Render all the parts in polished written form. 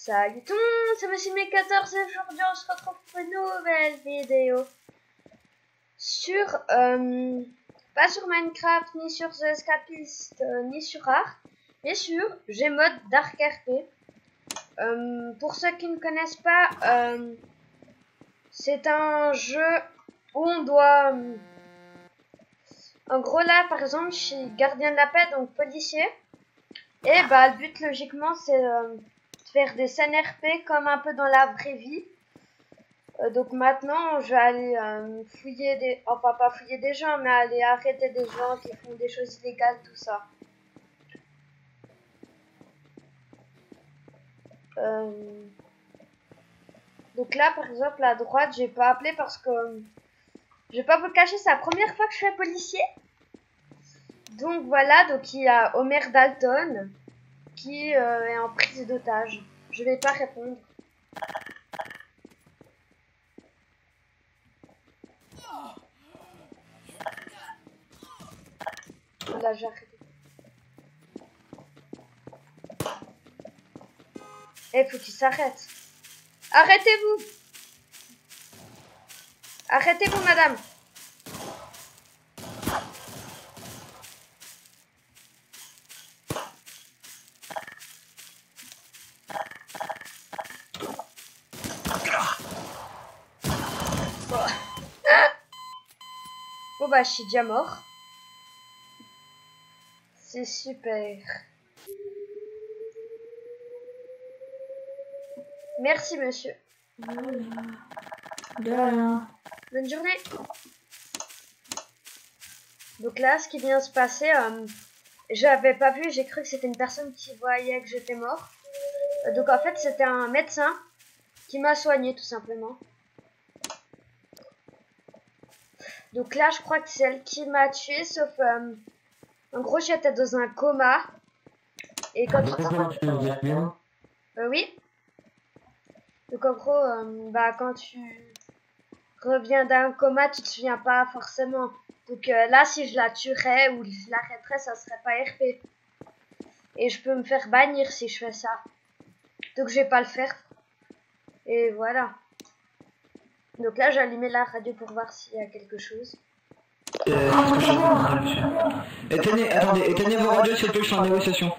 Salut tout le monde, c'est Monsieur Mécator, et aujourd'hui on se retrouve pour une nouvelle vidéo sur, pas sur Minecraft, ni sur The Escapist, ni sur Ark, mais sur Gmod Dark RP. Pour ceux qui ne connaissent pas, c'est un jeu où on doit, en gros là par exemple je suis gardien de la paix, donc policier, et bah le but logiquement c'est faire des scènes RP comme un peu dans la vraie vie. Donc maintenant je vais aller fouiller des, enfin pas fouiller des gens, mais aller arrêter des gens qui font des choses illégales, tout ça. Donc là par exemple à droite j'ai pas appelé parce que je vais pas vous le cacher, c'est la première fois que je fais policier. Donc voilà, donc il y a Homer Dalton qui est en prise d'otage. Je vais pas répondre. Là j'ai arrêté. Faut qu'il s'arrête. Arrêtez-vous. Arrêtez-vous, madame. Bon bah je suis déjà mort. C'est super. Merci monsieur. De rien. Bonne journée. Donc là ce qui vient de se passer, j'avais pas vu, j'ai cru que c'était une personne qui voyait que j'étais mort. Donc en fait c'était un médecin qui m'a soigné tout simplement. Donc là, je crois que c'est elle qui m'a tué, sauf en gros, j'étais dans un coma. Et quand oui. Donc en gros, bah quand tu reviens d'un coma, tu te souviens pas forcément. Donc là, si je la tuerais ou je l'arrêterais, ça serait pas RP. Et je peux me faire bannir si je fais ça. Donc je vais pas le faire. Et voilà. Donc là, j'ai allumé la radio pour voir s'il y a quelque chose. Éteignez vos radios s'il vous plaît, je suis en négociation.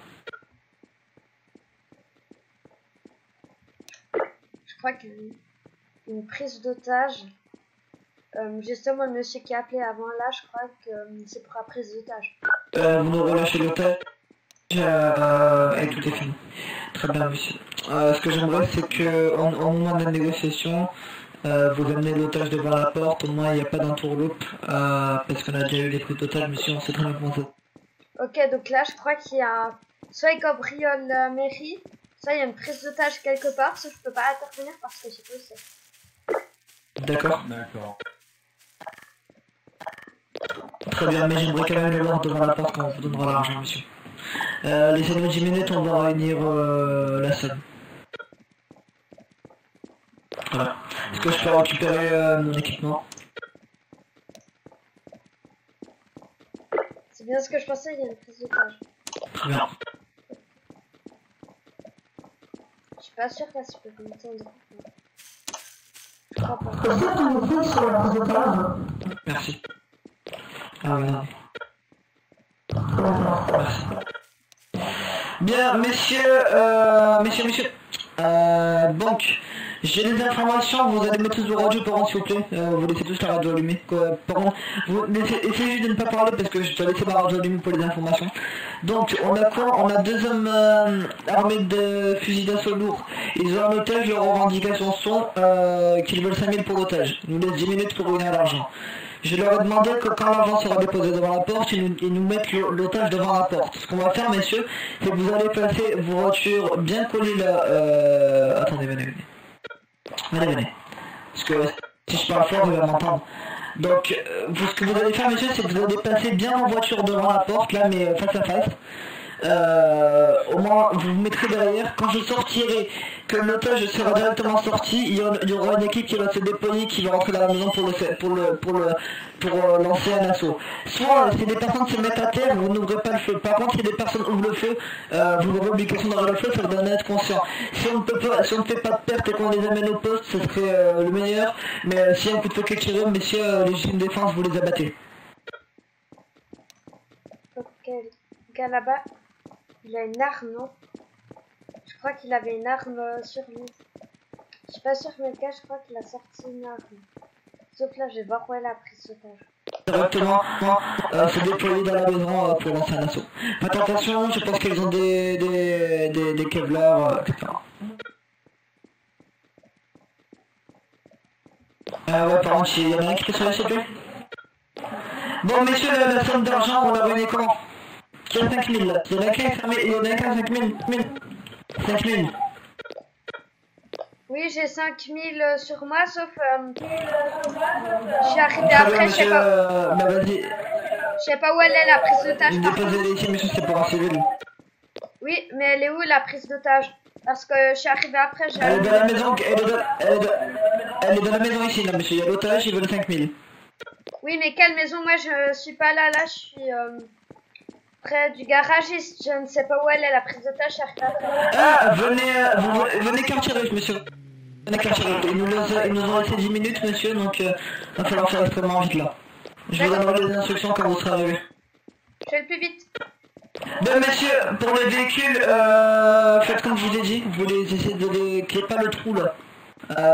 Je crois qu'il y a une prise d'otage. Justement, le monsieur qui a appelé avant là, je crois que c'est pour la prise d'otage. Vous nous relâchez l'otage et tout est fini. Très bien, monsieur. Ce que j'aimerais, c'est que au moment de la négociation, vous amenez l'otage devant la porte, au moins il n'y a pas d'entourloupe, parce qu'on a déjà eu des prises d'otage, monsieur, on sait très bien comment ça. Ok, donc là je crois qu'il y a soit il cambriole la mairie, soit il y a une prise d'otage quelque part, sauf que je peux pas intervenir parce que je sais pas où c'est. D'accord. D'accord. Très bien, mais j'aimerais quand même le voir devant la porte quand on vous donnera l'argent, monsieur. Laissez-nous 10 minutes, on va réunir la somme. Voilà. Est-ce que je peux récupérer mon équipement? C'est bien ce que je pensais, il y a une prise d'otage. Très bien. Je suis pas sûre là si je peux m'entendre. Je crois pas. Est-ce que tu me fais sur la prise d'otage? Merci. Ah oui, non. Merci. Bien, messieurs, donc, j'ai des informations, vous allez mettre tous vos radios par contre s'il vous plaît, vous laissez tous la radio allumée, par contre, essayez juste de ne pas parler parce que je dois laisser ma radio allumée pour les informations. Donc, on a quoi? On a deux hommes armés de fusils d'assaut lourds, ils ont un otage, leurs revendications sont qu'ils veulent 5000 pour l'otage, ils nous laissent 10 minutes pour réunir l'argent. Je leur ai demandé que quand l'argent sera déposé devant la porte, ils nous mettent l'otage devant la porte. Ce qu'on va faire, messieurs, c'est que vous allez placer vos voitures bien collées là. Attendez, venez. Venez. Parce que si je parle fort, il va m'entendre. Donc, ce que vous allez faire, messieurs, c'est que vous allez placer bien vos voitures devant la porte, là, mais face à face. au moins vous vous mettrez derrière. Quand je sortirai, que l'otage sera directement sorti, il y aura une équipe qui va se déployer, qui va rentrer dans la maison pour lancer un assaut. Soit si des personnes se mettent à terre, vous n'ouvrez pas le feu. Par contre, si des personnes ouvrent le feu, vous aurez l'obligation d'ouvrir le feu, ça vous donne être conscient. Si on ne fait pas de perte et qu'on les amène au poste, ce serait le meilleur. Mais si un coup de feu qui est tiré, messieurs, les lignes de défense, vous les abattez. Ok, le gars là-bas, il a une arme, non? Je crois qu'il avait une arme sur lui. Je suis pas sûre, mais le gars, je crois qu'il a sorti une arme. Sauf là, je vais voir où elle a pris ce otage. Directement se déployer dans la maison pour lancer un assaut. Faites attention, je pense qu'ils ont des Kevlar, etc. Ouais, par contre, il y en a un qui peut sauver, s'il te plaît. Bon, messieurs, la somme d'argent, on l'a ruiné comment? Qui a 5000 il y en a qu'un fermé, il y en a qu'un 5000. 5000. Oui, j'ai 5000 sur moi, sauf je suis arrivée après, je sais pas. Bah vas-y. Je sais pas où elle est, la prise d'otage. Déposez les ici, monsieur, c'est pour un civil. Oui, mais elle est où la prise d'otage? Parce que je suis arrivée après, j'ai... Elle est dans la maison, elle est dans la maison ici, là, monsieur, il y a l'otage, il veut le 5000. Oui, mais quelle maison? Moi, je suis pas là, je suis près du garagiste. Je ne sais pas où elle est, la prise d'otage, je suis arrivée après. Ah, venez quartier riche, monsieur. Venez quartier riche. Ils nous ont laissé 10 minutes, monsieur, donc il va falloir faire extrêmement vite, là. Je vous donnerai les instructions quand vous serez arrivé. Je fais le plus vite. Bon, messieurs, pour les véhicules, faites comme je vous ai dit, vous les essayez de les... qu'il n'y ait pas le trou, là.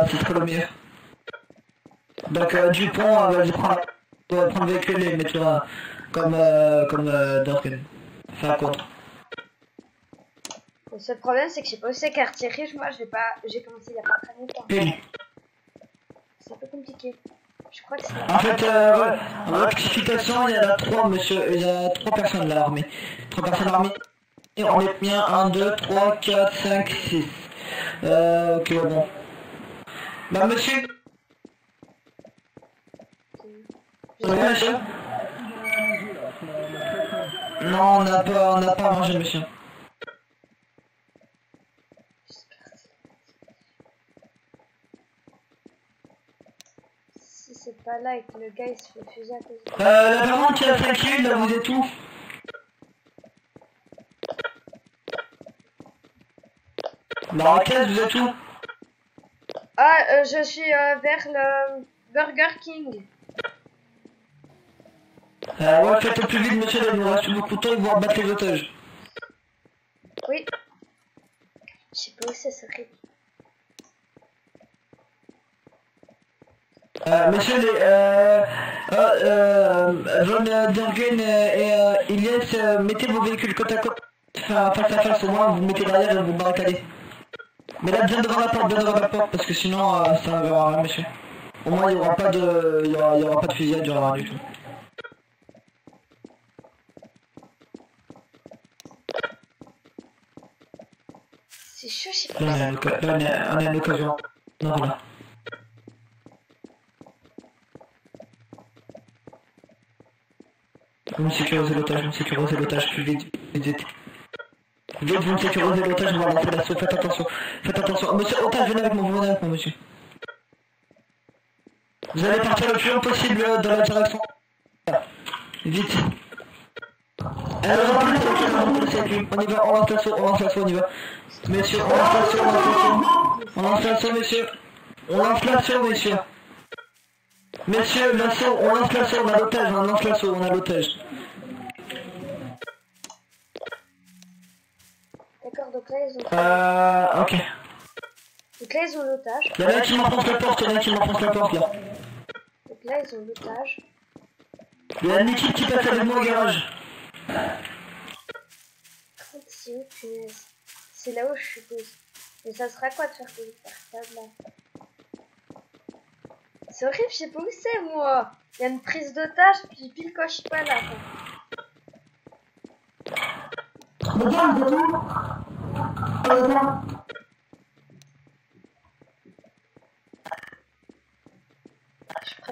C'est très le mieux. Donc, Dupont, vas-y, prends le véhicule et mets-toi comme Dorkin. Enfin, contre. Le seul problème, c'est que j'ai pas aussi quartier riche. Moi, j'ai commencé il y a pas très longtemps. Pile. C'est un peu compliqué. Je crois que c'est... En fait, en rectification, il y en a 3, monsieur. Il y a 3 personnes là, armées. 3 personnes armées. Et on est bien 1, 2, 3, 4, 5, 6. Ok, bon. Bah, monsieur. Oui, monsieur. Non, on n'a pas mangé, monsieur. Si c'est pas là et que le gars il se fait fuser à cause de... La personne qui a 5 kills, là, vous êtes où? Dans la caisse, vous êtes où? Ah, je suis vers le Burger King. Ouais, faites au plus vite, monsieur, là, il nous reste beaucoup de temps, ils vont abattre les otages. Oui. Je sais pas où c'est ce rythme. Monsieur, Von Dergen et Ilyes, mettez vos véhicules côte à côte, face à face, au moins vous mettez derrière et vous barricadez. Mais là, bien devant la porte, parce que sinon, ça ne verra rien, monsieur. Au moins, il n'y aura pas de, il y aura pas de fusillade, il n'y aura rien du tout. C'est chaud, je sais pas. Là, on a une occasion. Non, voilà. Vous me sécurisez l'otage, plus vite, vite. Vite, vous me sécurisez l'otage, on va lancer l'assaut, faites attention. Oh, monsieur, otage, venez avec moi, monsieur. Vous allez partir le plus loin possible dans la direction. Vite. Alors, on y va, on lance l'assaut, on y va. Messieurs, on lance l'assaut, messieurs. Messieurs, l'assaut, on lance l'assaut, on a l'otage. D'accord, donc là ils ont... ok. Donc là ils ont l'otage. Il y en a qui m'enfonce la porte, là. Donc là ils ont l'otage. Il y a une équipe qui passe avec moi au garage. C'est où, punaise? C'est là où je suis posée. Mais ça sera quoi de faire des cartables là? C'est horrible, je sais pas où c'est moi. Il y a une prise d'otage, puis pile quand je suis pas là. Les gars, vous êtes où? Les gars.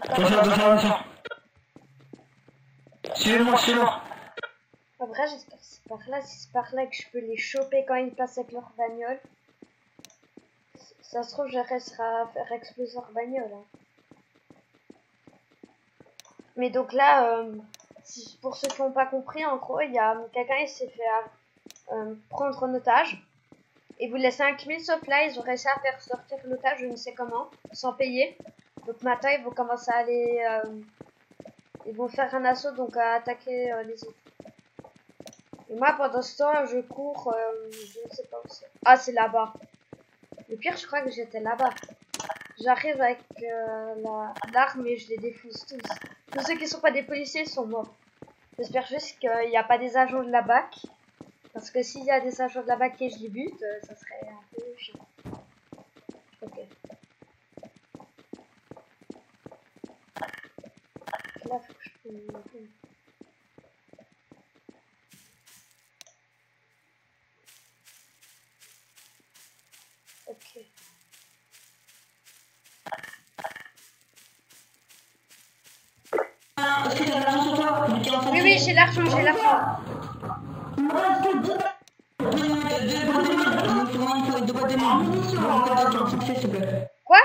Attention. Suivez-moi. Ah bah vrai, j'espère que c'est par là. Si c'est par là que je peux les choper quand ils passent avec leur bagnole. Ça se trouve, je resterai à faire exploser leur bagnole. Hein. Mais donc là, pour ceux qui n'ont pas compris, en gros, il y a quelqu'un qui s'est fait prendre en otage. Et vous laissez un kill sauf là, ils ont réussi à faire sortir l'otage, je ne sais comment, sans payer. Donc maintenant, ils vont commencer à aller... ils vont faire un assaut, donc à attaquer les autres. Et moi, pendant ce temps, je cours, je ne sais pas où c'est. Ah, c'est là-bas. Le pire, je crois que j'étais là-bas. J'arrive avec l'arme et je les défonce tous. Tous ceux qui ne sont pas des policiers sont morts. J'espère juste qu'il n'y a pas des agents de la BAC. Parce que s'il y a des agents de la BAC et je les bute, ça serait un peu chiant. Ok. Là, faut que je peux... Ok. Est-ce que t'as de l'argent sur toi? Oui, oui, j'ai l'argent, j'ai l'argent. Il me reste que 10 Quoi?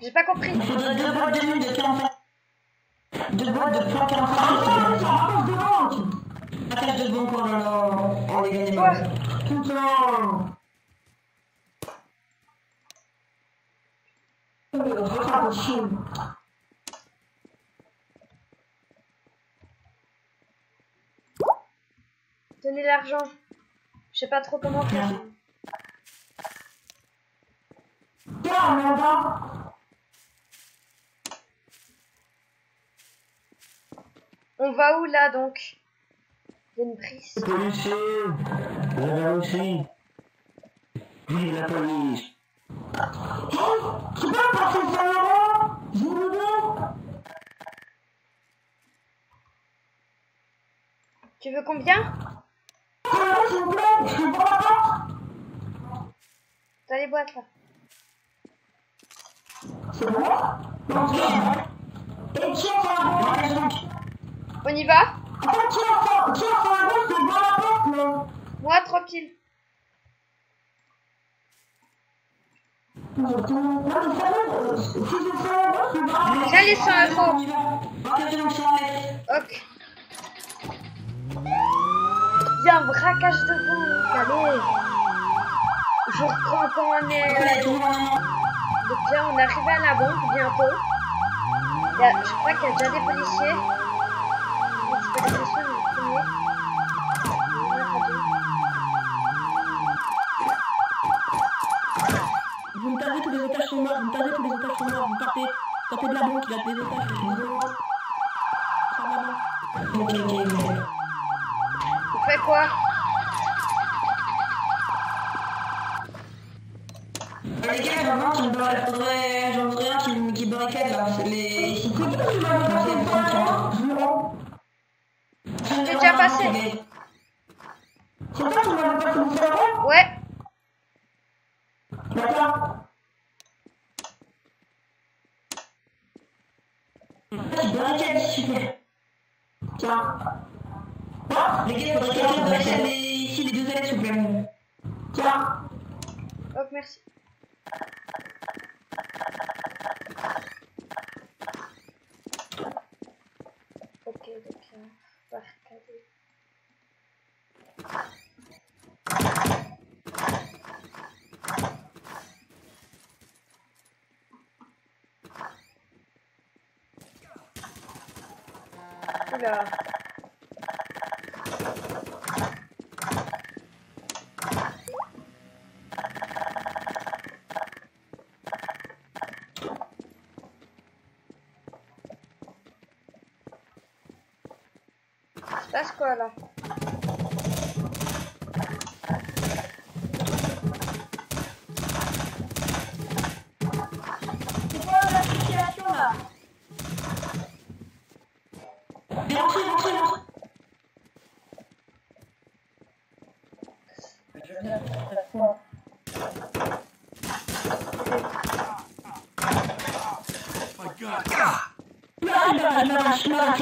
J'ai pas compris. Il faudrait 2 boîtes de mine de 45. 2 boîtes de poids 45, s'il te plaît. La cage de bon quoi, là, on les gagne. Quoi? Putain. Tenez l'argent. Je sais pas trop comment faire. On va où là donc? Il y a une prise. Policier, là aussi. Vive la police. Tu peux passer 100 €? J'ai une idée. Tu veux combien? S'il vous plaît, je suis pour la porte. T'as les boîtes là. C'est bon? Donc, et qui a fait un bon? On y va? Attends, qui a fait un bon? C'est devant la porte, non? Moi, tranquille. Non, mais sérieux, si je fais un bon, c'est devant la porte. J'ai les 100 €. Ok. Il y a un braquage de banque. Allez. Je reprends quand on est... Donc là, on est arrivé à la banque bientôt. Je crois qu'il y a déjà des policiers. Vous me perdez, tous les otages sont morts, vous partez de la banque, il y a des otages. Ok. On fait quoi? Les gars, j'en voudrais un qui barricade là, les... J'ai déjà passé. C'est toi qui m'as passé le cerveau? Ouais. D'accord. Barricade, super. Tiens. Les gars, il faudrait quelqu'un barricade ici les 2 ailes, s'il vous plaît. Tiens. Ok, merci. Ok, donc barricadé. Oula. Il se passe quoi là? C'est quoi la situation là?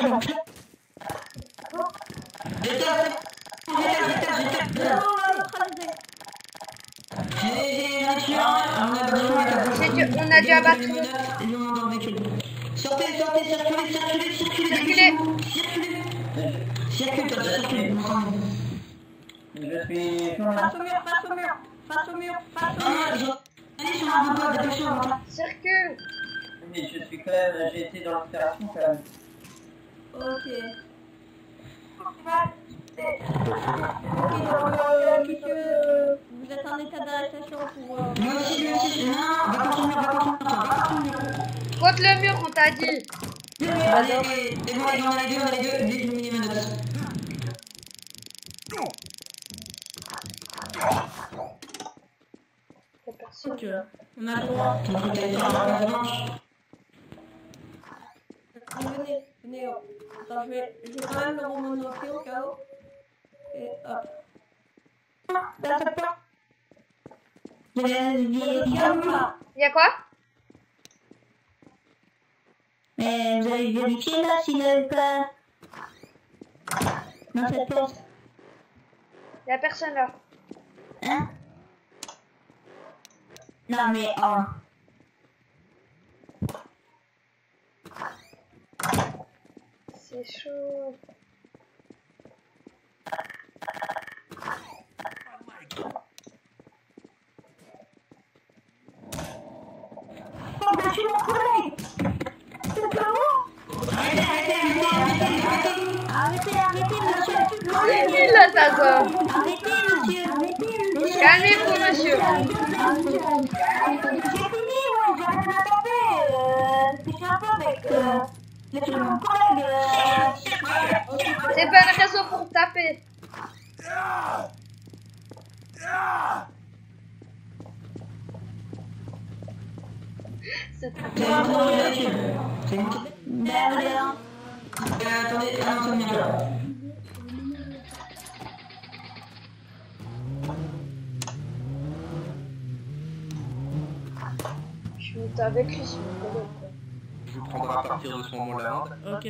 Rentrez. On a dû abattre. Sortez, circulez. Circulez. Je suis... Face au mur. Allez sur un repas, dépêchez-vous. Circule. Mais je suis quand même... J'ai été dans l'opération quand même. Ok. Puisque vous êtes en état d'arrestation pour... Moi aussi. Non, va contre le mur. Contre le mur, on t'a dit. Allez, c'est bon, on a les deux. Vite, je mets mes notes. Y'a personne. Ok. On a le droit. Ton truc a été en la manche. Venez. Attends, je vais quand même le remonter au cas où. Et hop. Y'a quoi? Mais vous avez vérifié là s'il n'avait pas dans cette porte. Y'a personne là. Hein? Non mais oh. C'est chaud. Arrêtez, monsieur. Il a ta zone. Arrêtez, monsieur. Calmez-vous, monsieur. J'ai fini, ouais, j'ai rien à taper. Je suis un peu avec mon collègue. C'est pas une raison pour taper. C'est Derrière. Attendez, c'est bien. Je suis montée avec lui, c'est mon collègue, quoi. Je vous prendrai à partir de ce moment-là. Ok.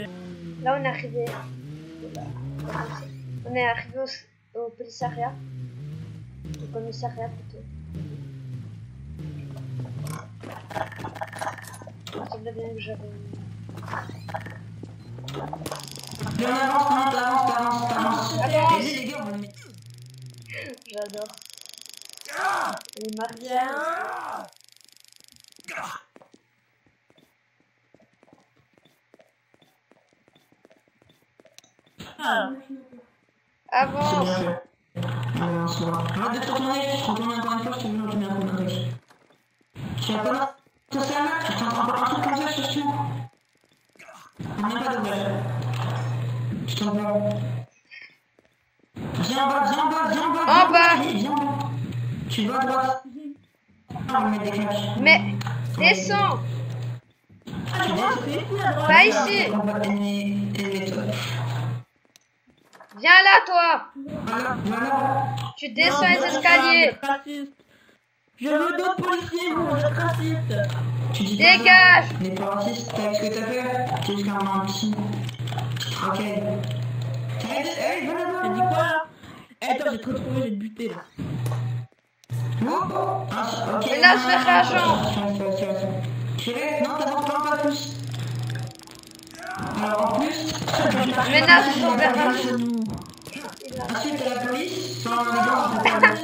Là, on est arrivé. On est arrivé au commissariat. Au commissariat plutôt. Il me semblait bien que j'avais. Mais on avance. Avance. Les gars, on va mettre. J'adore. Les marques. Bien. Ah. Avance. Arrête de te retourner, je te retourne encore une fois, je te jure, je mets un coup de main. Tu vas pas dans ta salle, tu t'en prends pas un truc comme ça, je te jure. On n'est pas d'ouvert. Je t'en parle. Viens en bas. En bas. Viens en bas. Tu vas à droite. On va mettre des claques. Mais descends. Tu descends. Pas ici. Viens là, toi. Voilà. Tu descends les escaliers. Je veux d'autres policiers, vous êtes raciste. Tu dis Dégage. On n'est pas raciste, t'as vu ce que t'as fait? T'es juste un petit. Ok. T'as dit quoi là? Attends, j'ai trop trouvé, je vais te buter là. Ok. Menace de ragent. Non, t'avances pas plus. Alors en plus, Menace de ragent. ensuite t'as la police, sans les gars, on peut pas.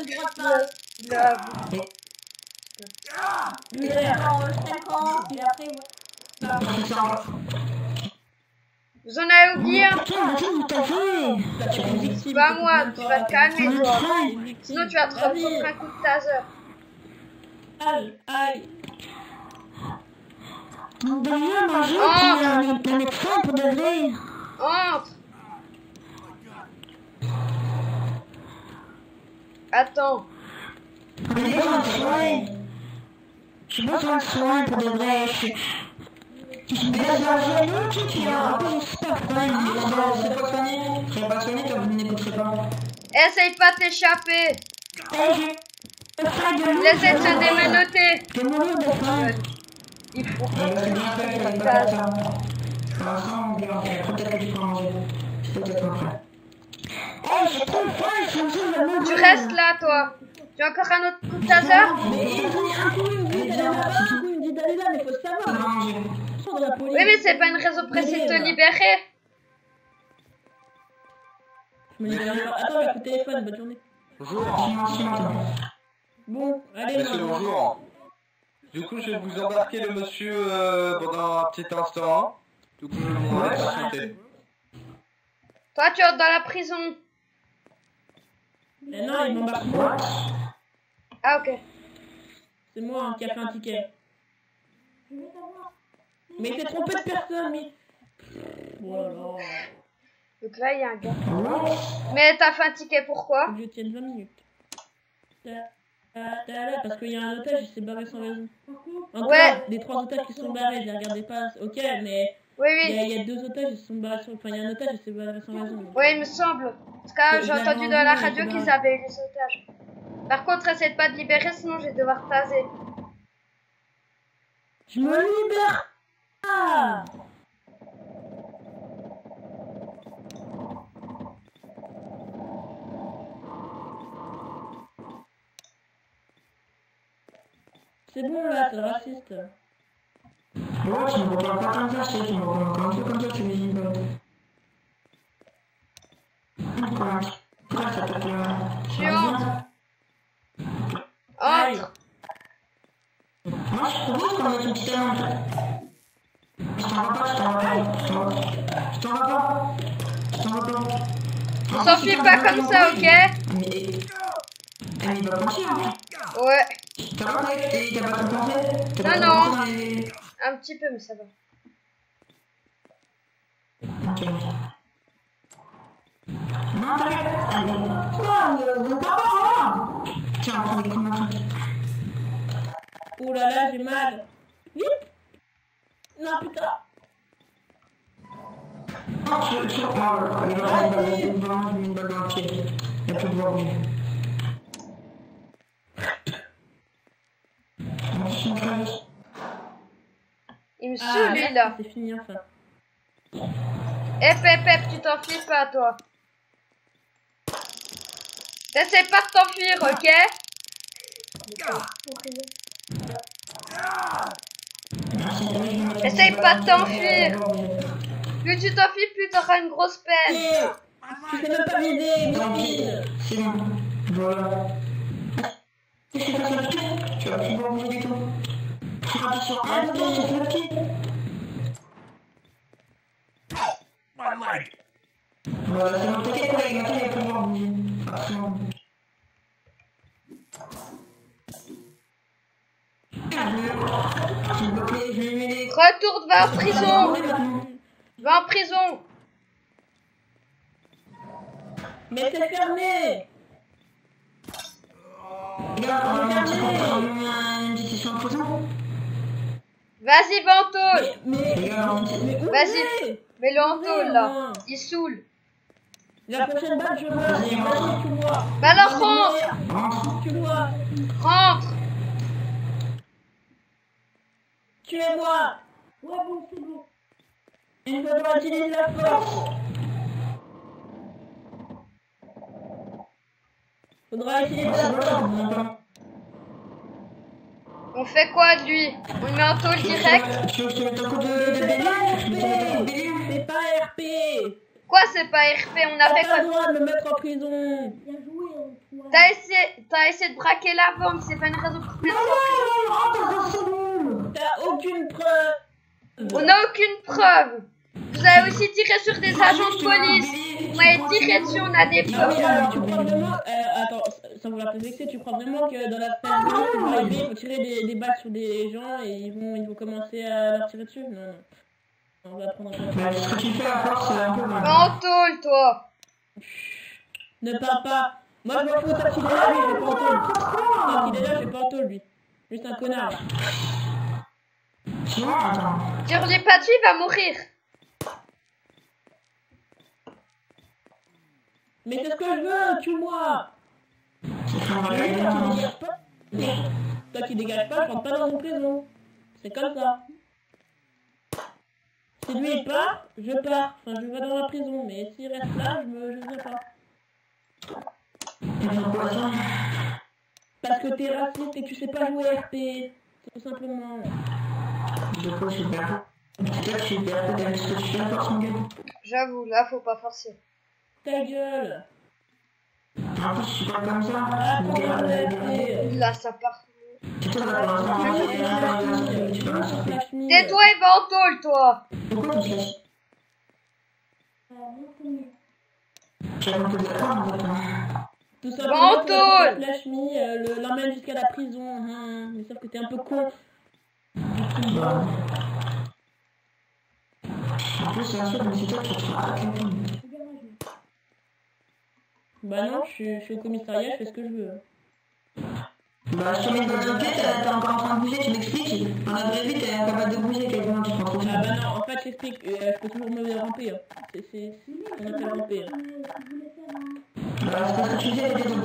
Lui, il a 5 ans, puis après, Vous en avez oublié un. ouais. C'est pas moi, tu vas te calmer, toi. Sinon, tu vas te reprendre un coup de taser. Aïe. Entre. Attends. J'ai besoin de soins pour de vrai. J'ai besoin de l'autre qui a C'est pas soigné, je serais pas soigné comme vous n'écouterez pas. Essaye pas de t'échapper. Les aides sont démenottés. Il faut C'est bien fait, fallait pas faire ça. Pour l'instant, on verra. Peut-être que tu peux manger. Peut-être après. j'ai trop faim, je suis obligée de me Tu restes là, toi. Tu as encore un autre coup de taser? Mais un coup, il me dit d'aller là-bas, un coup, il me dit d'aller là, mais faut savoir. De la police. Oui, mais c'est pas une raison pressée de te libérer. Je me libère. Attends, j'ai coup de téléphone, bonne journée. Bonjour. Bon, allez, Monsieur, bonjour. Du coup, je vais vous embarquer le monsieur pendant un petit instant. Du coup, je vais vous patienter. Toi, tu entres dans la prison. Mais non, il m'embarque moi. Ah, ok. C'est moi qui a fait un ticket. Mais il s'est trompé de personne, mais... Voilà. Donc là, il y a un gars. Mais t'as fait un ticket, pourquoi? Faut que je tienne 20 minutes. Parce qu'il y a un otage, il s'est barré sans raison. Encore Ouais. des 3 otages qui sont barrés, je les regardais pas. Ok, mais Oui, il oui. y a 2 otages qui se sont barrés sans... Enfin, il y a un otage qui s'est barré sans raison. Oui, il me semble. Parce que j'ai entendu dans la radio qu'ils avaient eu les otages. Par contre, essaie de pas te libérer, sinon je vais devoir taser. Je me libère. Ah. C'est bon là, c'est raciste. Ouais, tu me parles pas comme ça, je sais, tu me parles un peu comme ça, tu me dis pourquoi ça peut Tu entres. Entre. Moi, je propose qu'on mette une petite amende. Je t'en vas pas, je t'en vas pas. Je t'en vas pas. Je t'en vas pas. On s'enfuit pas comme ça, ok? Mais il va penser, hein. Ouais. T'as pas trop pensé? Non, non. Un petit peu, mais ça va. Ok. Non, t'arrêtes. Allez. Non, pas. Tiens, prends des commentaires. Ouh là là, j'ai mal. Vite. Non, putain. Non, il va avoir une balle dans le pied. Il n'y a plus de voir bouger. Il me saoule, lui, là. C'est fini, enfin. Eh, Pep, tu t'enfuis pas, toi. T'essaies pas de t'enfuir, ok? Essaye pas de t'enfuir. Plus tu t'enfuis, plus t'auras une grosse peine. Tu sais même pas viser, mais C'est bon. Voilà. Qu'est-ce que tu fais sur le pied? Tu vas plus voir bouger du tout. Tu rappuies sur un bouton, c'est sur le pied. Voilà, c'est mon petit collègue, maintenant il va plus voir bouger. Absolument. S'il vous plaît, je vais m'aider. Retourne, va en prison. Va en prison. mais c'est fermé. Regarde, on a un petit peu une petite session en prison. Vas-y, va en tôle. Mais où Vas-y. c'est? Mets-le en tôle, là. Il saoule. La prochaine balle, je vois. Vas-y, tu vois. Bah alors, rentre. Tu vois. Rentre. Tuez-moi. Ouais, bon, c'est bon. Il faudra utiliser la force. Faudra utiliser la force. On fait quoi de lui? On le met en tôle direct? Tu veux que je te mette un coup de délire? C'est pas RP. Quoi, c'est pas RP? On a fait T'as pas le quoi? droit de me mettre en prison. T'as essayé de braquer la banque, c'est pas une raison pour te mettre en prison. T'as aucune preuve. On n'a aucune preuve. Vous avez aussi tiré sur des agents de police. Vous m'avez tiré dessus, on a des preuves. Alors, tu crois vraiment... attends, ça va te vexer, tu crois vraiment que dans la semaine qui va arriver, il faut tirer des balles sur des gens et ils vont commencer à leur tirer dessus? Non, non. On va prendre un peu. Mais ce que tu fais à force, c'est un peu mal. Va en tôle, toi. Ne parle pas. Moi, je m'en fous, tant qu'il est là, lui, je vais pas en tôle. Tant qu'il est là, je vais pas en tôle, lui. Lui, c'est un connard. Sinon, attends. Tire-lui pas dessus, il va mourir. Mais c'est ce que je veux, tue-moi. Toi qui dégage pas, je rentre pas dans une prison. C'est comme ça. Si lui il part, je pars. Enfin, je vais dans la prison. Mais s'il reste là, je viens pas. Et pourquoi ça? Parce que t'es raciste et que tu sais pas jouer RP. Tout simplement. De quoi je suis super? C'est toi que je suis super, t'as vu ce que tu fais, force mon gueule? J'avoue, là, faut pas forcer. Ta gueule. En plus, je suis pas comme ça. Ah, Mon pour gars, RP. Là, ça part. c'est toi la première. Tu peux me sortir. Tais-toi et va en tôle, toi. Pourquoi tu me laisses? Tu as manqué de la part, en fait. Tout Bon, simplement, tu tôle. Flash Me l'emmène jusqu'à la prison. Hein. Mais sauf que t'es un peu con. Bah. En plus, c'est un truc, mais c'est toi qui te feras quelqu'un. Bah non, je suis au commissariat, je fais ce que je veux. Bah, je te mets dans une pièce, t'es encore en train de bouger, tu m'expliques? Dans la vraie vie, t'es incapable de bouger quasiment, tu te rends trop Ah bah non, en fait, j'explique, je peux toujours me ramper. Hein. On appelle ramper. Hein. Bah, c'est parce que tu disais, t'étais dans le.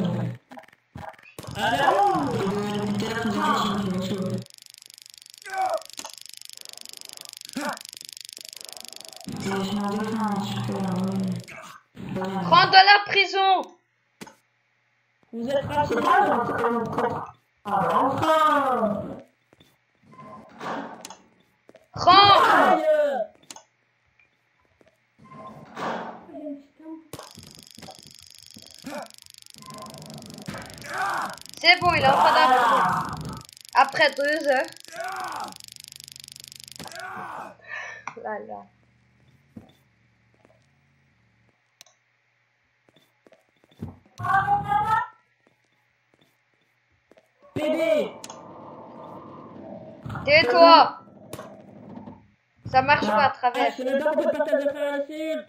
Ah là. Depuis tout à l'heure, tu disais que tu me saoules. Et je m'en défends, super. Rentre dans la prison. Vous êtes raciste. Ah, enfin! Rentre. Aïe. C'est bon, il est en train d'apprendre. Après 2 heures. Là, là. PD. Tais-toi. Ça marche pas à Ah, travers. je sais même pas pourquoi partage de faire la cellule.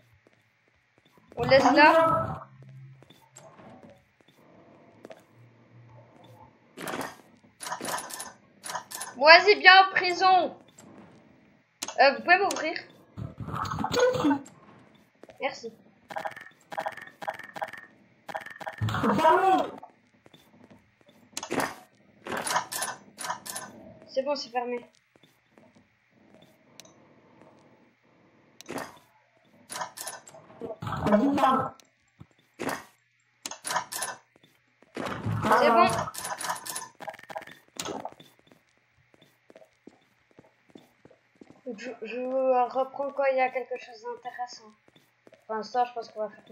On laisse là. Vas-y, bien en prison. Vous pouvez m'ouvrir? Merci. C'est bon, c'est fermé. C'est bon. Je reprends quand il y a quelque chose d'intéressant. Pour l'instant, je pense qu'on va faire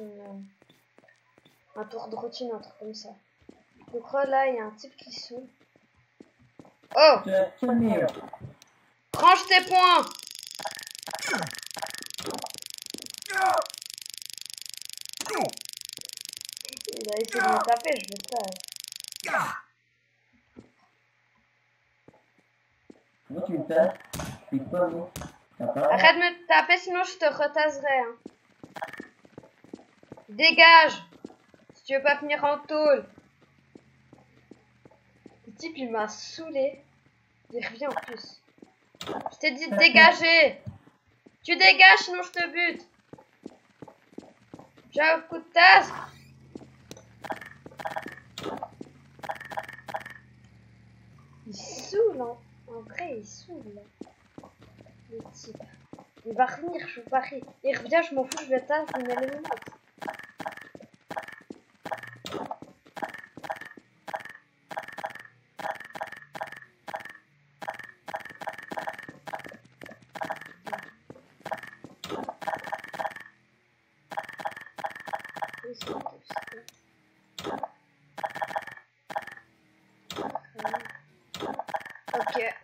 un tour de routine, un truc comme ça. Donc là, il y a un type qui saoule. Oh! Range tes poings! Il a essayé de me taper, je vais pas. Comment tu me fais? Je suis quoi, moi? Arrête de me taper, sinon je te retaserai. Hein. Dégage! Si tu veux pas finir en tôle. Le type, il m'a saoulé. Il revient en plus. Je t'ai dit de dégager! Tu dégages, sinon je te bute! J'ai un coup de tasse! Il saoule, hein. En vrai, il saoule. Le type. Il va revenir, je vous parie. Il revient, je m'en fous, je le tasse, je mets les menottes. Ok.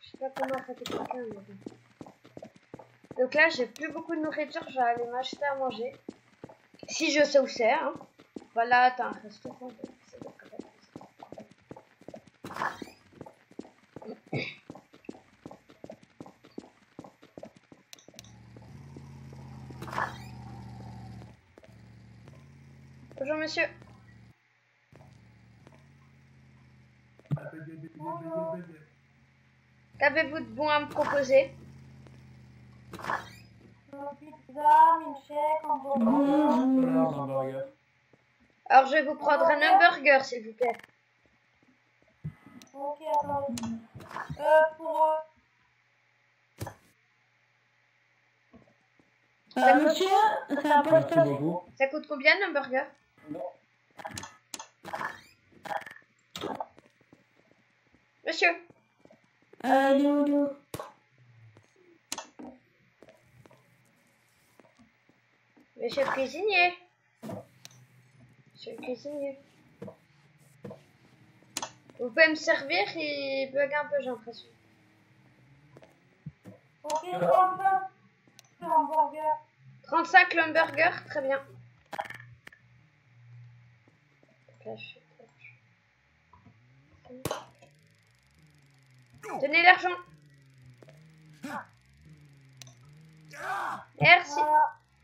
Je sais pas comment attaquer quelqu'un, mais bon. Donc là, j'ai plus beaucoup de nourriture, je vais aller m'acheter à manger. Si je sais où c'est, hein. Voilà, t'as un restaurant. Bonjour monsieur. Qu'avez-vous de bon à me proposer? Alors je vais vous prendre un hamburger s'il vous plaît. Ok, attends. Pour... Monsieur, ça va pas se Merci passer. beaucoup. Ça coûte combien le burger? Monsieur, Il est où, il est où? monsieur le cuisinier. Monsieur le cuisinier. Vous pouvez me servir? Il bug un peu, j'ai l'impression. Ok, hamburger. 35 l'hamburger, très bien. Tenez l'argent. Merci.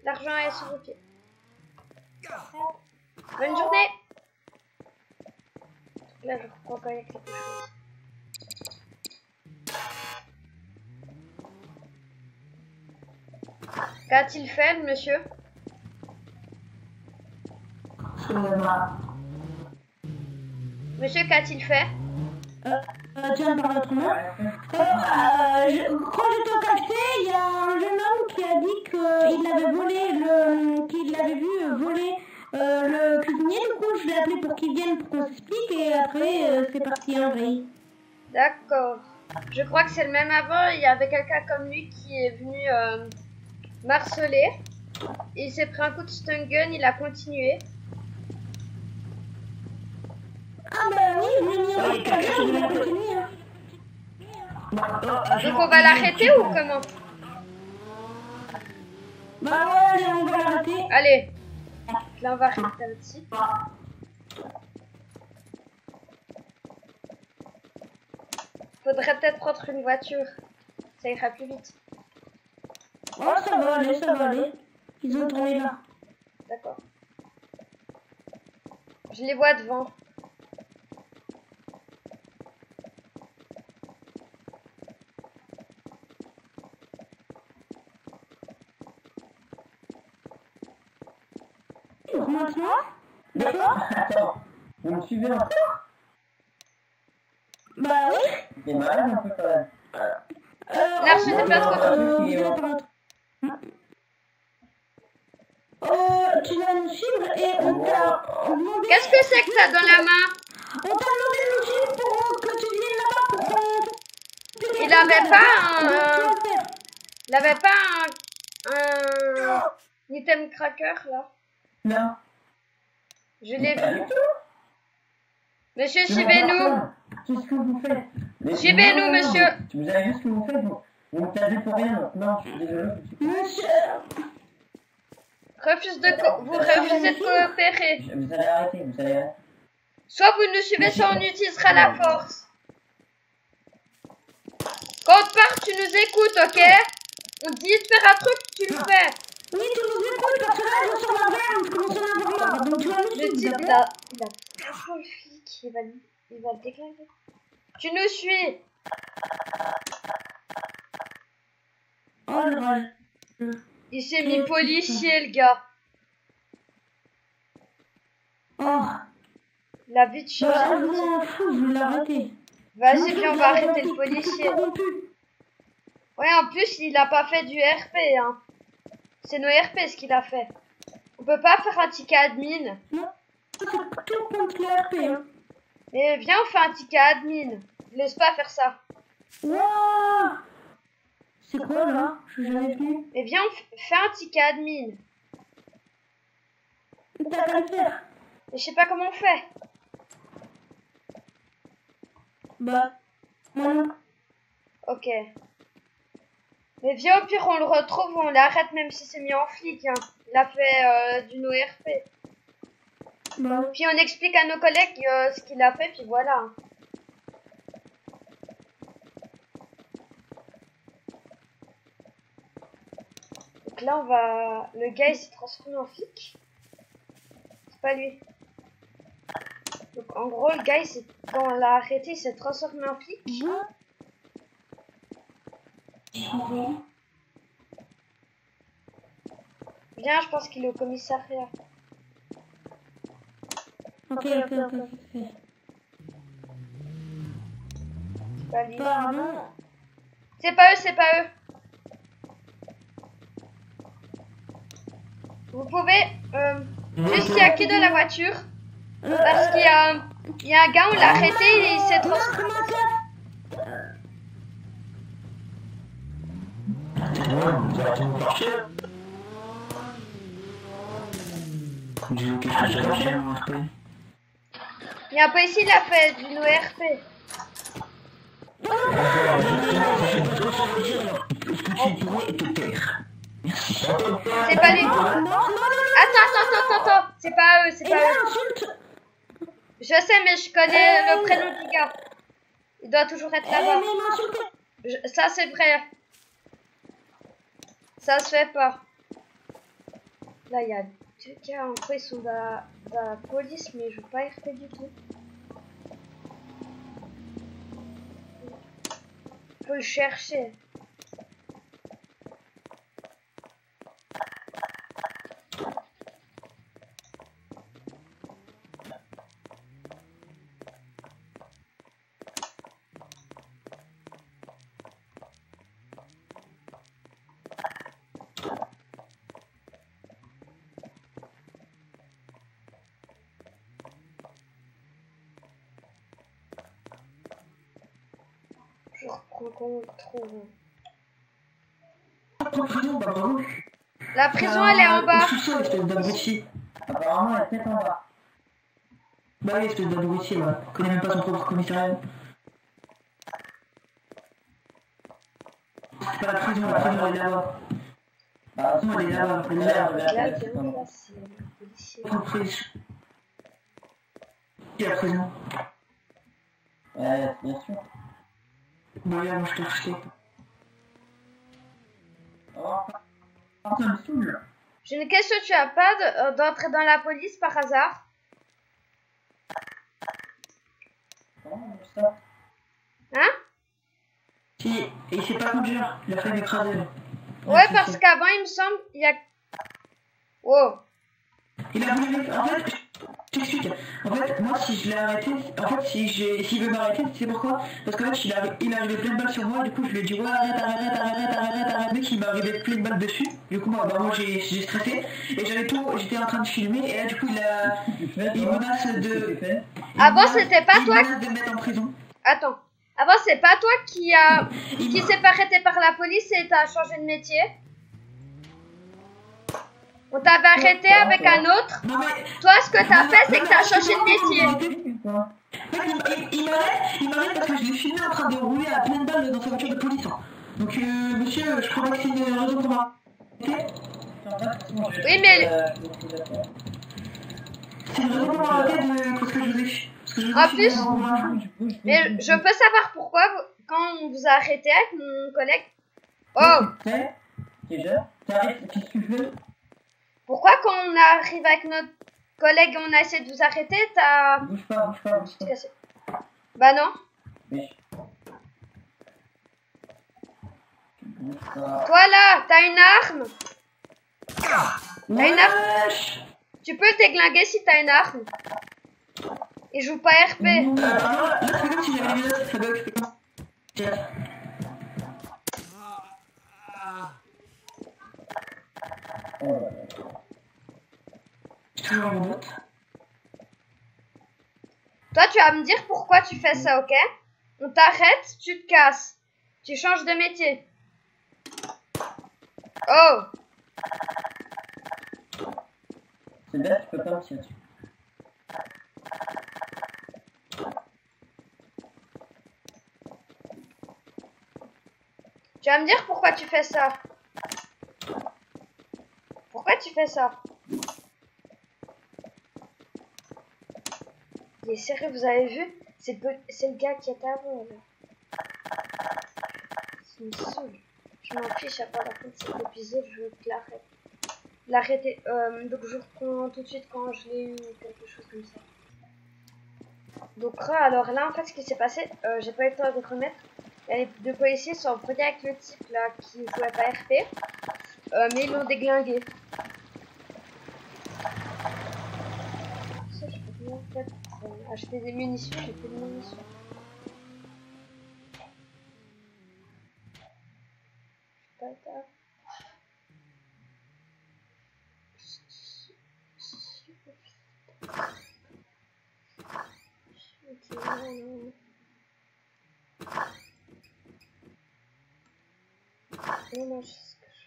L'argent est sur vos pieds. Bonne journée. Là, je crois qu'il y a quelque chose. Qu'a-t-il fait, le monsieur? Monsieur, qu'a-t-il fait? Tu vas me parler autrement? Quand j'étais au café, il y a un jeune homme qui a dit qu'il avait volé qu'il l'avait vu voler le cuisinier. Du coup, je l'ai appelé pour qu'il vienne pour qu'on s'explique et après, c'est parti en vrille. D'accord. Je crois que c'est le même avant. Il y avait quelqu'un comme lui qui est venu m'harceler. Il s'est pris un coup de stun gun, il a continué. Ah bah oui, je l'ai mis en café, je vais continuer. Hein. Donc on va l'arrêter ou comment? Bah ouais, allez, on va l'arrêter. Allez. Là on va arrêter un petit. Faudrait peut-être prendre une voiture. Ça ira plus vite. Oh, ça va aller, ça va aller. Ils ont tourné là. D'accord. Je les vois devant. Donc maintenant, d'accord? Attends, vous me suivez encore? Bah oui. C'est malade un peu quand même. L'arche n'est pas trop. Je vais par l'autre. Tu vas nous suivre et on t'a demandé... Qu'est-ce que c'est que ça dans la main? On t'a demandé de nous suivre pour que tu viennes là-bas pour qu'on... Il avait pas Tu vas un... le faire. Il avait pas un item cracker là? Non. Je l'ai Pas vu. du tout. Monsieur, C'est suivez-nous. personne. Qu'est-ce que vous faites? Mais- Suivez-nous, non, non, non, monsieur. Vous avez vu ce que vous faites? Vous me tasez pour rien. Donc non, je suis désolé. Monsieur... Vous refusez de coopérer. Vous allez arrêter, vous allez arrêter. Soit vous nous suivez, soit on utilisera la force. Quand on part, tu nous écoutes, ok? On te dit de faire un truc, tu le fais. Oui, tu nous écoutes parce que là, je sors la verre, je commence à en avoir marre. Donc tu vas nous Le suivre, type, d'accord? il a trop le flic, il va le déclarer. Tu nous suis. Oh, le rage. Il s'est mis policier, le gars. Oh, Il a vite bah, changé. je m'en fous, je vais l'arrêter. Vas-y, viens, on va arrêter le policier. Ouais, en plus, il a pas fait du RP, hein. C'est nos RP ce qu'il a fait. On peut pas faire un ticket admin. Non, c'est tout contre le RP, hein. Mais viens, on fait un ticket admin. Laisse pas faire ça. Wouah! C'est quoi là? Je suis jamais venu. Mais viens, on fait un ticket admin. T'as qu'à le faire. Mais je sais pas comment on fait. Bah, moi non. Ok. Mais viens, au pire, on le retrouve, on l'arrête même si c'est mis en flic. Hein. Il a fait du no RP. Bah, Puis on explique à nos collègues ce qu'il a fait, puis voilà. Donc là, on va... Le gars, il s'est transformé en flic. C'est pas lui. Donc en gros, le gars, quand on l'a arrêté, il s'est transformé en flic. Viens, je pense qu'il est au commissariat. ok. C'est pas lui. Pardon. C'est pas eux, c'est pas eux. Vous pouvez juste y hacker de la voiture. Parce qu'il y a un gars, on l'a arrêté et il s'est transformé. Il y a un policier, il a fait d'une ORP. C'est pas lui. Attends. C'est pas eux, c'est pas eux. Je sais, mais je connais le prénom du gars. Il doit toujours être là-bas. Ça, c'est vrai. Ça se fait pas. Là, il y a deux gars, en fait, ils sont de la police, mais je veux pas RP du tout. Faut le chercher. Je reprends qu'on le trouve. La prison, elle est en bas. Apparemment, elle est peut-être en bas. Bah oui, espèce d'abruti, là. Connais même pas son propre commissariat. C'est pas la prison elle est là-bas. La prison, elle est là-bas. Elle est là, Là, il y a un gars, c'est le policier. Entreprise. Qui est la prison? Ouais, bien sûr. Bon, regarde, moi je te fais. Oh, ça me saoule. J'ai une question, tu as pas d'entrer dans la police par hasard? Comment ça? Hein? Si, et il sait pas conduire, il a fait m'écraser. Ouais, parce qu'avant, il me semble, il y a... Wow. Il a voulu... En fait, je t'explique. En fait, moi, si je l'ai arrêté... En fait, s'il veut m'arrêter, c'est pourquoi? Parce qu'en fait, il arrivait plein de balles sur moi, du coup, je lui ai dit, ouais, arrête, mec, il m'est arrivé plein de balles dessus. Du coup, moi, j'ai stressé, et j'étais en train de filmer, et là, du coup, il menace de... Avant, c'était pas toi... Il menace de me mettre en prison. Attends. Avant, c'est pas toi qui s'est pas arrêté par la police et t'as changé de métier? On t'avait arrêté avec un autre. Non, mais... Toi, ce que t'as fait, c'est que t'as changé de métier. Il m'arrête parce que je l'ai filmé en train de rouler à plein de balles dans sa voiture de police. Donc, monsieur, je crois que c'est une raison pour m'arrêter. Oui, mais... C'est une raison pour m'arrêter parce que je vous ai... En plus, mais je peux savoir pourquoi, quand on vous a arrêté avec mon collègue... Oh! Déjà, t'arrêtes, qu'est-ce que tu fais? Pourquoi quand on arrive avec notre collègue, on a essayé de vous arrêter, t'as... Bouge pas. cassé. Bah non. Mais... Bouge pas. Toi là, t'as une arme. T'as une arme. Tu peux le déglinguer si t'as une arme. Et joue pas RP. Là, c'est comme si j'avais les menottes, ça bug, c'est comme... Tiens. Toujours les menottes. Toi, tu vas me dire pourquoi tu fais ça, ok? On t'arrête, tu te casses. Tu changes de métier. Oh! C'est bête, tu peux pas me tirer dessus. Tu vas me dire pourquoi tu fais ça. Pourquoi tu fais ça? Il est sérieux, vous avez vu? C'est le gars qui était avant, là. Ça me saoule. Je m'en fiche à part la fin de cet épisode, je veux que l'arrêter. Donc je reprends tout de suite quand je l'ai eu ou quelque chose comme ça. Donc alors là, en fait, ce qui s'est passé, j'ai pas eu le temps de remettre. Il y a les deux policiers sont en premier avec le type là qui ne jouait pas RP, mais ils l'ont déglingué. Ça, je peux bien en fait acheter des munitions, j'ai plus de munitions. Pas tard. Non, moi, je sais ce que je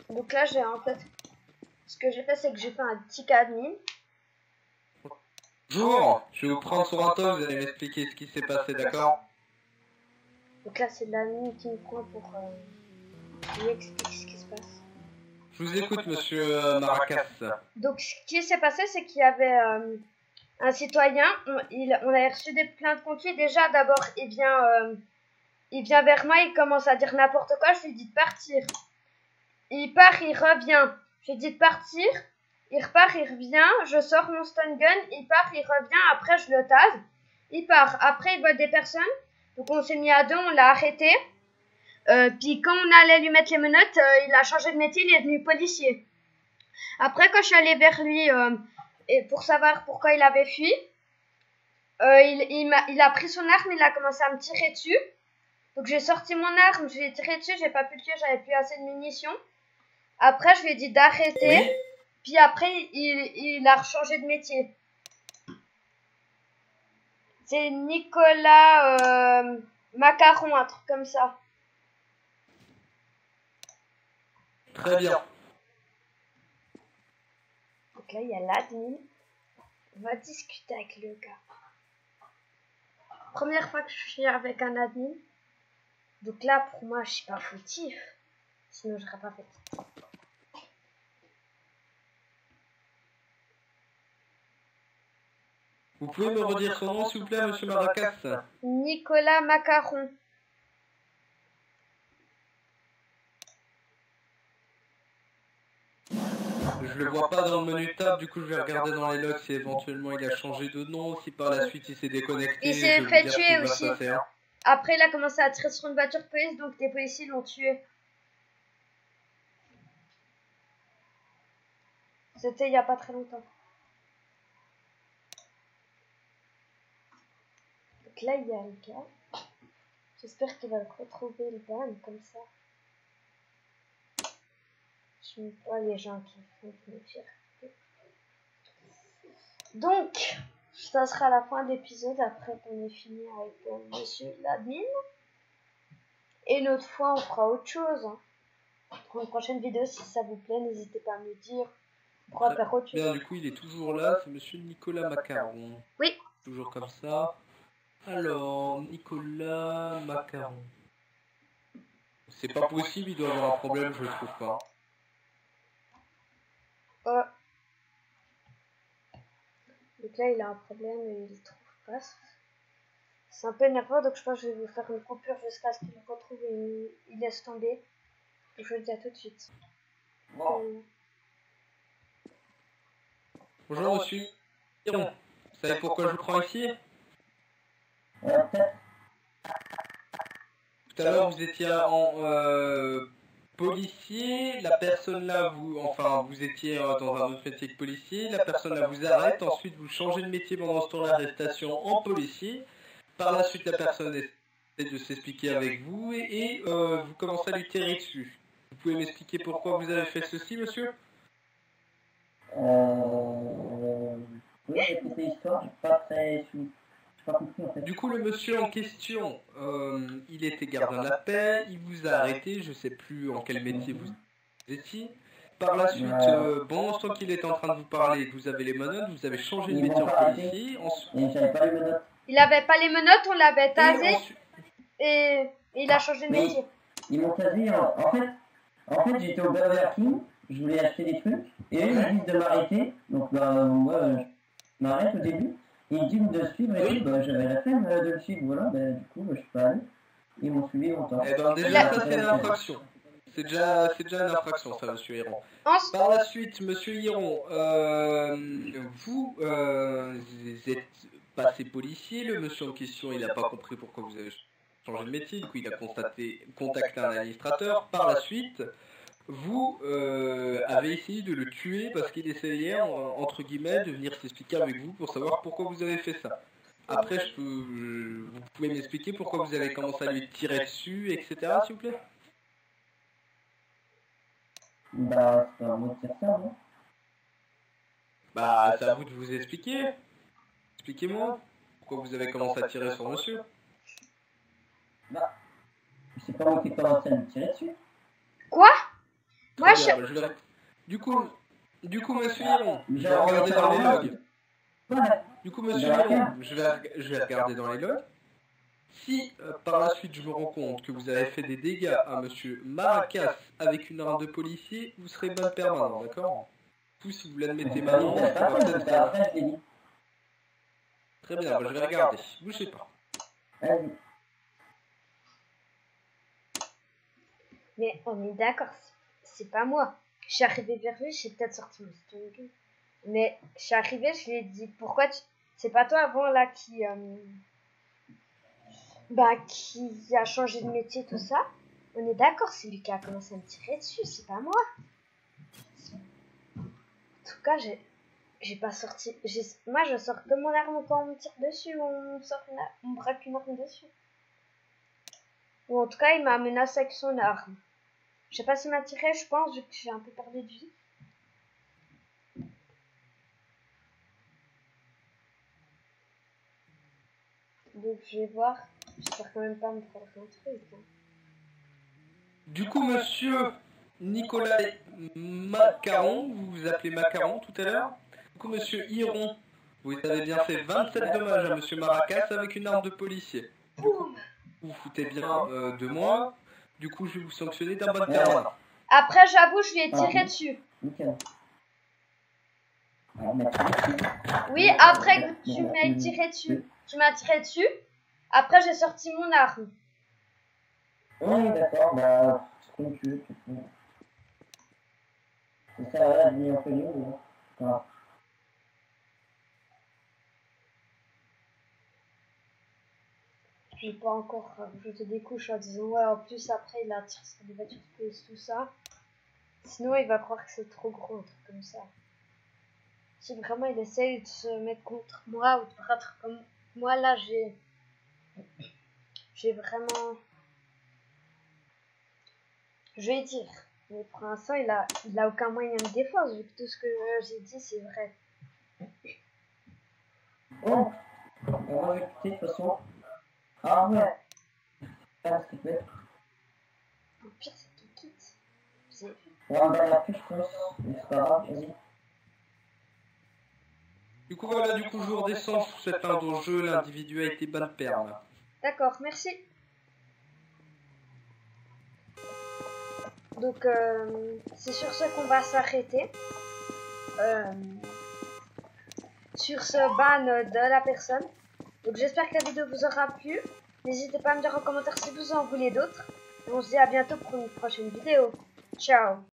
fais. Donc là, j'ai en fait, ce que j'ai fait, c'est que j'ai fait un petit admin. Bonjour, je vais vous prendre sur un temps, vous allez m'expliquer ce qui s'est passé, d'accord? Donc là, c'est l'admin qui me prend pour lui expliquer ce qui se passe. Je vous écoute, monsieur Maracas. Donc, ce qui s'est passé, c'est qu'il y avait un citoyen. On avait reçu des plaintes contre lui. Déjà, d'abord, il vient vers moi, il commence à dire n'importe quoi. Je lui dis de partir. Il part, il revient. Je lui dis de partir. Il repart, il revient. Je sors mon stun gun. Il part, il revient. Après, je le tase. Il part. Après, il voit des personnes. Donc, on s'est mis à deux. On l'a arrêté. Puis, quand on allait lui mettre les menottes, il a changé de métier. Il est devenu policier. Après, quand je suis allée vers lui et pour savoir pourquoi il avait fui, il a pris son arme. Il a commencé à me tirer dessus. Donc, j'ai sorti mon arme. Je lui ai tiré dessus. J'ai pas pu le tuer. J'avais plus assez de munitions. Après, je lui ai dit d'arrêter. Oui. Puis après, il a changé de métier. C'est Nicolas Macaron, un truc comme ça. Très bien. Donc là, il y a l'admin. On va discuter avec le gars. Première fois que je suis avec un admin. Donc là, pour moi, je suis pas fautif. Sinon, je serais pas fait. Vous pouvez me redire son nom, s'il vous plaît, monsieur Maracas? Nicolas Macaron. Je le vois pas dans le menu tab, du coup je vais regarder dans les logs si éventuellement il a changé de nom, si par la suite il s'est déconnecté. Il s'est je vais fait vous dire ce tuer qui va aussi. se passer, hein. Après, il a commencé à tirer sur une voiture de police, donc des policiers l'ont tué. C'était il y a pas très longtemps. Donc là, il y a le gars. J'espère qu'il va retrouver le ban comme ça. Je n'aime pas les gens qui font me faire. Donc, ça sera la fin de l'épisode après qu'on ait fini avec monsieur l'admin. Et une autre fois, on fera autre chose. Hein. Pour une prochaine vidéo, si ça vous plaît, n'hésitez pas à me dire. On pourra faire autre chose. Bien, du coup il est toujours là, c'est monsieur Nicolas Macaron. Oui. Toujours comme ça. Alors, Nicolas Macaron. C'est pas possible, il doit avoir un problème, je le trouve pas. Donc là, il a un problème et il ne trouve pas. C'est un peu énervant, donc je pense que je vais vous faire une coupure jusqu'à ce qu'il le retrouve et il laisse tomber. Je vous le dis à tout de suite. Bonjour monsieur Hiron. Vous savez pourquoi je vous prends ici? Tout à l'heure vous étiez en policier, la personne là vous étiez dans un autre métier que policier, la personne là vous arrête, ensuite vous changez de métier pendant ce temps l'arrestation en policier, par la suite la personne essaie de s'expliquer avec vous et vous commencez à lui tirer dessus. Vous pouvez m'expliquer pourquoi vous avez fait ceci, monsieur? Oui, j'ai compris l'histoire, j'ai pas très su. J'ai pas compris en fait. Du coup, le monsieur en question, il était gardien de la paix, il vous a arrêté, je sais plus en quel métier vous étiez. Par la suite, bon, je qu'il était en train de vous parler, vous avez les menottes, vous avez changé de Ils métier m'ont en pas policier. Et j'avais pas les menottes. Il avait pas les menottes, on l'avait tasé ensuite- et il a changé de Mais- métier. Ils m'ont tasé en fait j'étais au Burger King, je voulais acheter des trucs, et eux ils me disent de m'arrêter, donc moi je m'arrête au début, et ils disent de le suivre, et puis j'avais la flemme de le suivre, voilà, du coup je suis pas allé, ils m'ont suivi longtemps. Eh ben déjà, ça c'est une infraction. C'est déjà une infraction, ça, monsieur Hiron. Par la suite, monsieur Hiron, vous êtes passé policier, le monsieur en question, il n'a pas compris pourquoi vous avez changé de métier, du coup il a contacté un administrateur. Par la suite, vous avez essayé de le tuer parce qu'il essayait, entre guillemets, de venir s'expliquer avec vous pour savoir pourquoi vous avez fait ça. Après, vous pouvez m'expliquer pourquoi vous avez commencé à lui tirer dessus, etc., s'il vous plaît? Bah, c'est pas moi de faire ça, non? Bah, c'est à vous de vous expliquer. Expliquez-moi. Pourquoi vous avez commencé à tirer sur monsieur? Bah, c'est pas moi qui ai commencé à me tirer dessus. Quoi? Moi, Très bien, bah, je vais- Du coup, monsieur Hiron, je vais regarder dans les logs. Ouais. Du coup, monsieur Hiron, je vais regarder dans les logs. Si par la suite je me rends compte que vous avez fait des dégâts à monsieur Maracas avec une arme de policier, vous serez ban permanent, d'accord? Vous, si vous l'admettez maintenant, on va peut-être... Après, je l'ai dit. Très bien, bah, je vais regarder. Bougez pas. Vas-y. Mais on est d'accord, c'est pas moi. Je suis arrivée vers lui, j'ai peut-être sorti mon string. Mais je suis arrivée, je lui ai dit pourquoi tu. C'est pas toi avant là qui a changé de métier, tout ça. On est d'accord, c'est lui qui a commencé à me tirer dessus, c'est pas moi. En tout cas, j'ai pas sorti. Moi, je sors que mon arme quand on me tire dessus, on me braque une arme dessus. Ou en tout cas, il m'a menacé avec son arme. Je sais pas s'il m'a tiré, je pense, vu que j'ai un peu perdu de vie. Donc je vais voir. J'espère quand même pas me faire un truc. Hein. Du coup, monsieur Nicolas Macaron, vous vous appelez Macaron tout à l'heure. Du coup, monsieur Hiron, vous avez bien fait 27 dommages à monsieur Maracas avec une arme de policier. Du coup, vous vous foutez bien de moi. Du coup, je vais vous sanctionner d'un ban permanent. Après, j'avoue, je lui ai tiré dessus. Nickel. Oui, après que tu m'as tiré dessus. Tu m'as tiré dessus. Après, j'ai sorti mon arme. Oui, d'accord, bah, c'est comme tu veux, tu peux. Ça sert à rien de venir en connu, voilà. J'ai pas encore rajouté des couches en disant ouais, en plus après il a tiré sur des voitures de police, tout ça. Sinon, il va croire que c'est trop gros, un truc comme ça. Si vraiment il essaye de se mettre contre moi ou de battre comme moi, là j'ai vraiment. Je vais dire. Mais pour l'instant, il a aucun moyen de défense, vu que tout ce que j'ai dit, c'est vrai. Bon, on va écouter de toute façon. Ah ouais. Ah, s'il te plaît. Le pire, c'est qu'il quitte. C'est... On va mettre la puce, je pense. Mais c'est pas grave, vas-y. Du coup, voilà, du coup, je redescends sur cette fin dont jeu, l'individu a été ban perm. D'accord, merci. Donc, c'est sur ce qu'on va s'arrêter. Sur ce ban de la personne. Donc, j'espère que la vidéo vous aura plu. N'hésitez pas à me dire en commentaire si vous en voulez d'autres. Et on se dit à bientôt pour une prochaine vidéo. Ciao.